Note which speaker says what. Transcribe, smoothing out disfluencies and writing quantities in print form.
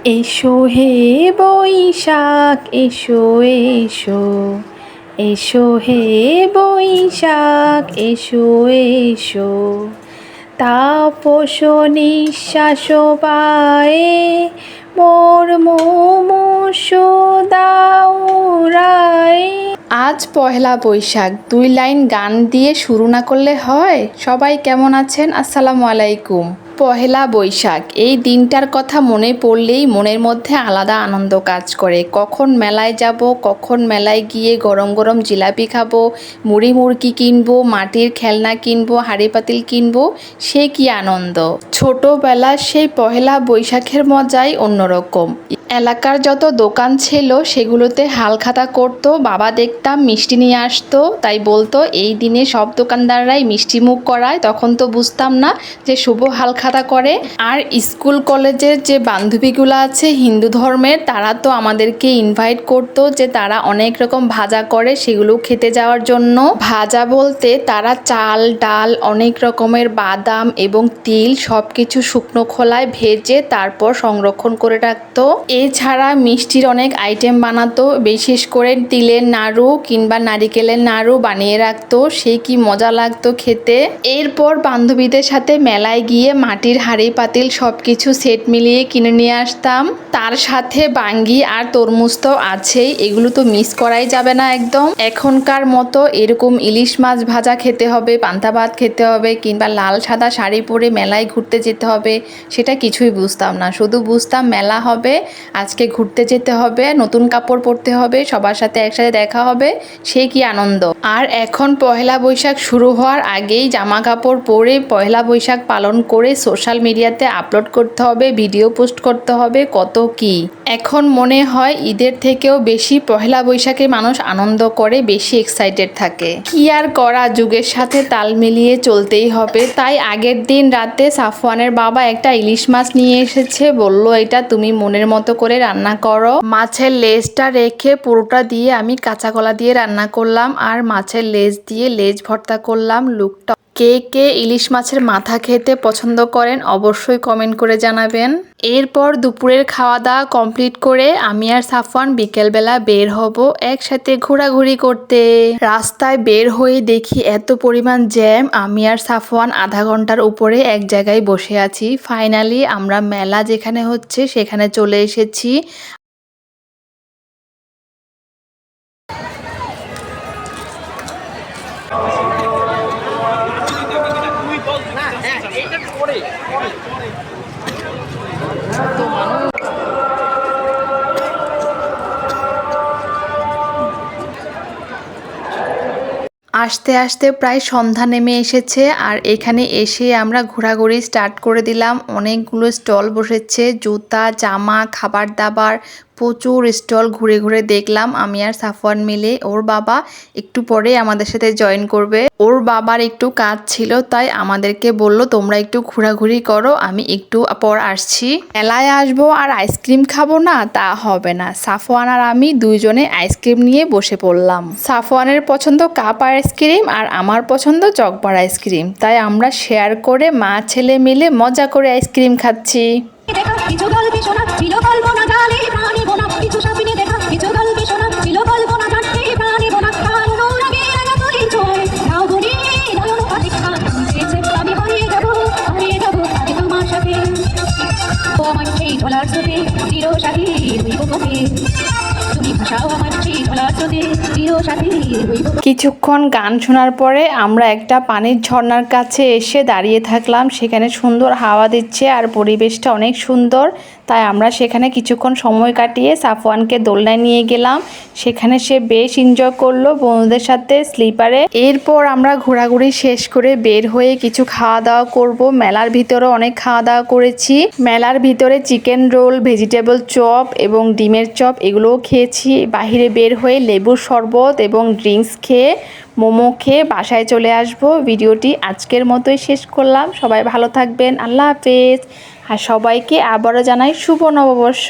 Speaker 1: এসো হে বৈশাখ এসো এসো, এসো হে বৈশাখ এসো এসো, তাপস নিঃশ্বাস পায়ে মোর মুমূর্ষ দাউরায়ে। আজ পহেলা বৈশাখ, 2 লাইন গান দিয়ে শুরু না করলে হয়? সবাই কেমন আছেন? আসসালামু আলাইকুম। পহেলা বৈশাখ এই দিনটার কথা মনে পড়লেই মনের মধ্যে আলাদা আনন্দ কাজ করে। কখন মেলায় যাব, কখন মেলায় গিয়ে গরম গরম জিলাপি খাবো, মুড়ি মুড়কি কিনবো, মাটির খেলনা কিনবো, হাঁড়ি পাতিল কিনবো, সে কি আনন্দ। ছোটবেলার সেই পহেলা বৈশাখের মজাই অন্যরকম। এলাকার যত দোকান ছিল সেগুলোতে হালখাতা করতো, বাবা দেখতাম মিষ্টি নিয়ে আসতো, তাই বলতো এই দিনে সব দোকানদাররাই মিষ্টি মুখ করায়। তখন তো বুঝতাম না যে শুভ হালখাতা করে। আর স্কুল কলেজের যে বান্ধবীগুলো আছে হিন্দু ধর্মের, তারা তো আমাদেরকে ইনভাইট করতো যে তারা অনেক রকম ভাজা করে, সেগুলো খেতে যাওয়ার জন্য। ভাজা বলতে তারা চাল ডাল অনেক রকমের বাদাম এবং তিল সব কিছু শুকনো খোলায় ভেজে তারপর সংরক্ষণ করে রাখতো। এছাড়া মিষ্টির অনেক আইটেম বানাতো, বিশেষ করে তিলের নাড়ু কিংবা নারিকেলের নাড়ু বানিয়ে রাখতো, সে কি মজা লাগতো খেতে। এরপর বান্ধবীদের সাথে মেলায় গিয়ে মাটির হাঁড়ি পাতিল সব কিছু সেট মিলিয়ে কিনে নিয়ে আসতাম। তার সাথে বাঙ্গি আর তরমুজ তো আছেই, এগুলো তো মিস করাই যাবে না একদম। এখনকার মতো এরকম ইলিশ মাছ ভাজা খেতে হবে, পান্তা ভাত খেতে হবে কিংবা লাল সাদা শাড়ি পরে মেলায় ঘুরতে যেতে হবে, সেটা কিছুই বুঝতাম না। শুধু বুঝতাম মেলা হবে, আজকে ঘুরতে যেতে হবে, নতুন কাপড় পরতে হবে, সবার সাথে একসাথে দেখা হবে, সে কি আনন্দ। আর এখন পহেলা বৈশাখ শুরু হওয়ার আগেই জামা কাপড় পরে পহেলা বৈশাখ পালন করে সোশ্যাল মিডিয়াতে আপলোড করতে হবে, ভিডিও পোস্ট করতে হবে, কত কি। এখন মনে হয় ঈদের থেকেও বেশি পহেলা বৈশাখে মানুষ আনন্দ করে, বেশি এক্সাইটেড থাকে। কি আর করা, যুগের সাথে তাল মিলিয়ে চলতেই হবে। তাই আগের দিন রাতে সাফওয়ানের বাবা একটা ইলিশ মাছ নিয়ে এসেছে, বলল এটা তুমি মনের মতো করে রান্না করো। মাছের লেজটা রেখে পুরোটা দিয়ে আমি কাঁচা কলা দিয়ে রান্না করলাম, আর মাছের লেজ দিয়ে লেজ ভর্তা করলাম। লুকটা কে কে ইলিশ মাছের মাথা খেতে পছন্দ করেন অবশ্যই কমেন্ট করে জানাবেন। এরপর দুপুরের খাওয়া দাওয়া কমপ্লিট করে আমি আর সাফওয়ান বিকেলবেলা বের হব একসাথে ঘোরাঘুরি করতে। রাস্তায় বের হয়ে দেখি এত পরিমাণ জ্যাম, আমি আর সাফওয়ান আধা ঘন্টার উপরে এক জায়গায় বসে আছি। ফাইনালি আমরা মেলা যেখানে হচ্ছে সেখানে চলে এসেছি। আস্তে আস্তে প্রায় সন্ধ্যা নেমে এসেছে, আর এখানে এসে আমরা ঘোরাঘুরি স্টার্ট করে দিলাম। অনেকগুলো স্টল বসেছে, জুতা জামা খাবার দাবার প্রচুর স্টল ঘুরে ঘুরে দেখলাম আমি আর সাফওয়ান মিলে। ওর বাবা একটু পরে আমাদের সাথে জয়েন করবে, ওর বাবার একটু কাজ ছিল তাই আমাদেরকে বলল তোমরা একটু ঘোরাঘুরি করো, আমি একটু পর আসছি। মেলায় আসবো আর আইসক্রিম খাবো না, তা হবে না। সাফওয়ান আর আমি দুইজনে আইসক্রিম নিয়ে বসে পড়লাম। সাফওয়ানের পছন্দ কাপ আইসক্রিম আর আমার পছন্দ চকবার আইসক্রিম, তাই আমরা শেয়ার করে মা ছেলে মিলে মজা করে আইসক্রিম খাচ্ছি। কিছুক্ষণ গান শোনার পরে আমরা একটা পানির ঝর্ণার কাছে এসে দাঁড়িয়ে থাকলাম। সেখানে সুন্দর হাওয়া দিচ্ছে আর পরিবেশটা অনেক সুন্দর, তাই আমরা সেখানে কিছুক্ষণ সময় কাটিয়ে সাফওয়ানকে দোলনায় নিয়ে গেলাম। সেখানে সে বেশ এনজয় করলো বন্ধুদের সাথে স্লিপারে। এরপর আমরা ঘোরাঘুরি শেষ করে বের হয়ে কিছু খাওয়া দাওয়া করব। মেলার ভিতরে অনেক খাওয়া দাওয়া করেছি। মেলার ভিতরে চিকেন রোল, ভেজিটেবল চপ এবং ডিমের চপ এগুলোও খেয়েছি। বাহিরে বের হয়ে লেবুর শরবত এবং ড্রিঙ্কস খেয়ে মোমো খেয়ে বাসায় চলে আসব। ভিডিওটি আজকের মতোই শেষ করলাম। সবাই ভালো থাকবেন, আল্লাহ হাফেজ। আর সবাইকে আবারও জানাই শুভ নববর্ষ।